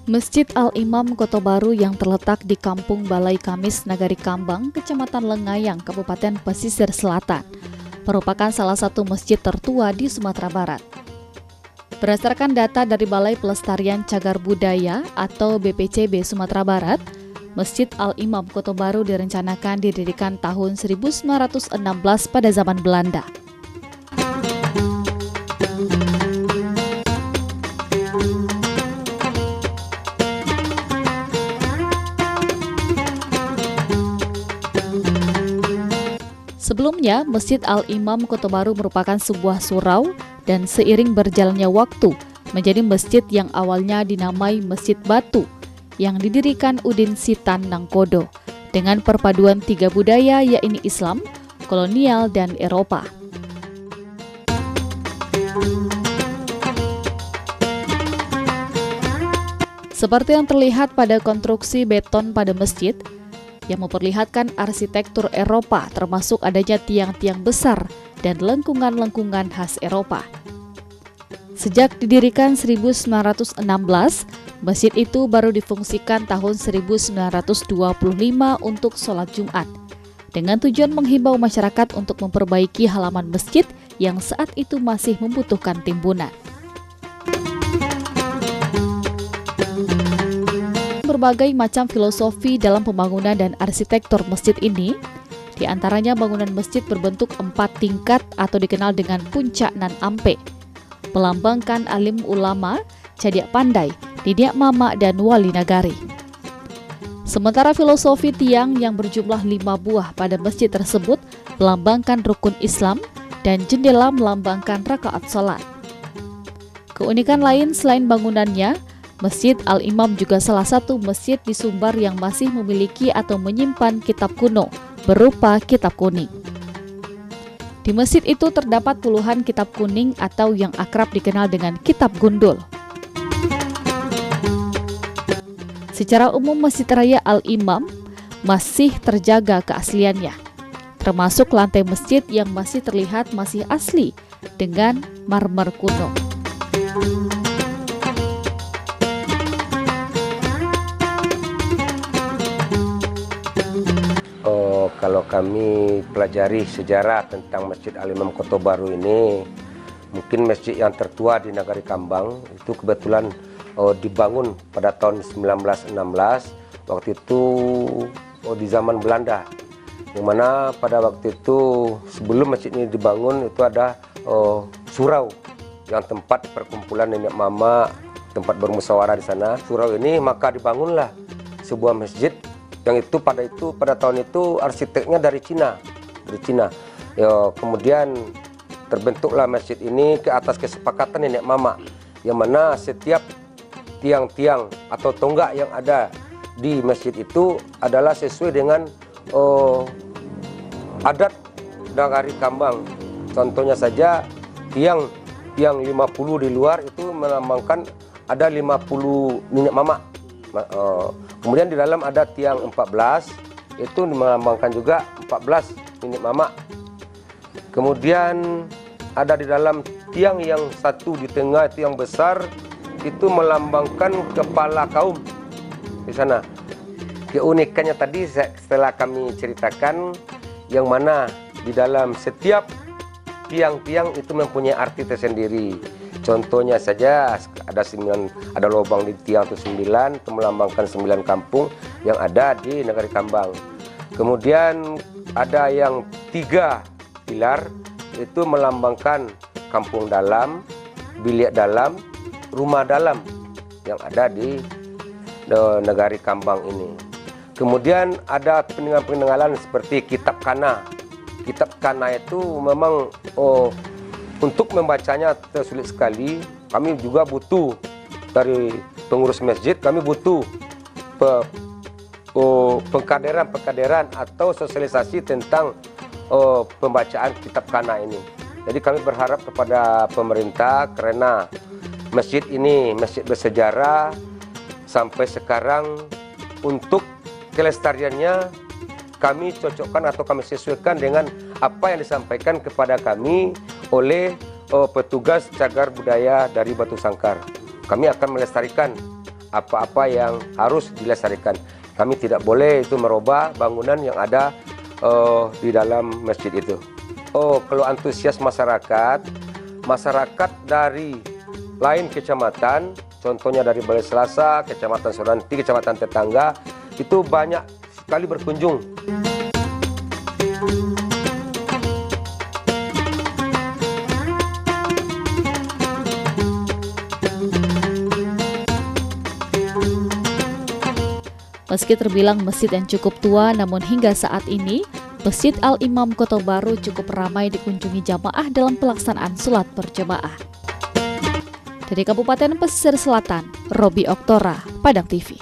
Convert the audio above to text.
Masjid Al-Imam Kota Baru yang terletak di Kampung Balai Kamis, Nagari Kambang, Kecamatan Lengayang, Kabupaten Pesisir Selatan, merupakan salah satu masjid tertua di Sumatera Barat. Berdasarkan data dari Balai Pelestarian Cagar Budaya atau BPCB Sumatera Barat, Masjid Al-Imam Kota Baru direncanakan didirikan tahun 1916 pada zaman Belanda. Sebelumnya, Masjid Al-Imam Kota Baru merupakan sebuah surau dan seiring berjalannya waktu menjadi masjid yang awalnya dinamai Masjid Batu yang didirikan Udin Sitan Nangkodo dengan perpaduan tiga budaya yakni Islam, kolonial, dan Eropa. Seperti yang terlihat pada konstruksi beton pada masjid, yang memperlihatkan arsitektur Eropa termasuk adanya tiang-tiang besar dan lengkungan-lengkungan khas Eropa. Sejak didirikan 1916, masjid itu baru difungsikan tahun 1925 untuk sholat Jumat, dengan tujuan menghimbau masyarakat untuk memperbaiki halaman masjid yang saat itu masih membutuhkan timbunan. Berbagai macam filosofi dalam pembangunan dan arsitektur masjid ini, di antaranya bangunan masjid berbentuk 4 tingkat atau dikenal dengan puncak nan ampe, melambangkan alim ulama, cadiak pandai, didiak mama, dan wali nagari. Sementara filosofi tiang yang berjumlah 5 buah pada masjid tersebut melambangkan rukun Islam dan jendela melambangkan rakaat salat. Keunikan lain selain bangunannya, Masjid Al-Imam juga salah satu masjid di Sumbar yang masih memiliki atau menyimpan kitab kuno berupa kitab kuning. Di masjid itu terdapat puluhan kitab kuning atau yang akrab dikenal dengan kitab gundul. Secara umum Masjid Raya Al-Imam masih terjaga keasliannya, termasuk lantai masjid yang masih terlihat masih asli dengan marmer kuno. Kalau kami pelajari sejarah tentang Masjid Al-Imam Kota Baru ini, mungkin masjid yang tertua di Nagari Kambang itu kebetulan dibangun pada tahun 1916, waktu itu di zaman Belanda, yang mana pada waktu itu sebelum masjid ini dibangun itu ada surau yang tempat perkumpulan nenek mama, tempat bermusyawarah di sana. Surau ini maka dibangunlah sebuah masjid yang itu pada tahun itu arsiteknya dari Cina. Ya, kemudian terbentuklah masjid ini ke atas kesepakatan nenek mama, yang mana setiap tiang-tiang atau tonggak yang ada di masjid itu adalah sesuai dengan adat Nagari Kambang. Contohnya saja tiang 50 di luar itu melambangkan ada 50 nenek mama. Kemudian di dalam ada tiang 14, itu melambangkan juga 14 nenek mama. Kemudian ada di dalam tiang yang satu di tengah itu yang besar, itu melambangkan kepala kaum di sana. Keunikannya tadi setelah kami ceritakan, yang mana di dalam setiap tiang-tiang itu mempunyai arti tersendiri. Contohnya saja ada lubang di tiang itu 9, itu melambangkan 9 kampung yang ada di Nagari Kambang. Kemudian ada yang 3 pilar, itu melambangkan kampung dalam, bilik dalam, rumah dalam yang ada di Nagari Kambang ini. Kemudian ada peninggalan-peninggalan seperti kitab kana. Kitab kana itu memang untuk membacanya tersulit sekali. Kami juga butuh dari pengurus masjid, kami butuh pengkaderan atau sosialisasi tentang pembacaan kitab kana ini. Jadi kami berharap kepada pemerintah, karena masjid ini masjid bersejarah sampai sekarang. Untuk kelestariannya kami cocokkan atau kami sesuaikan dengan apa yang disampaikan kepada kami oleh petugas cagar budaya dari Batu Sangkar. Kami akan melestarikan apa-apa yang harus dilestarikan. Kami tidak boleh itu merubah bangunan yang ada di dalam masjid itu. Kalau antusias masyarakat dari lain kecamatan, contohnya dari Balai Selasa, Kecamatan Soranti, kecamatan tetangga, itu banyak sekali berkunjung. Meski terbilang masjid yang cukup tua, namun hingga saat ini, Masjid Al-Imam Kota Baru cukup ramai dikunjungi jamaah dalam pelaksanaan sholat berjamaah. Dari Kabupaten Pesisir Selatan, Robi Oktora, Padang TV.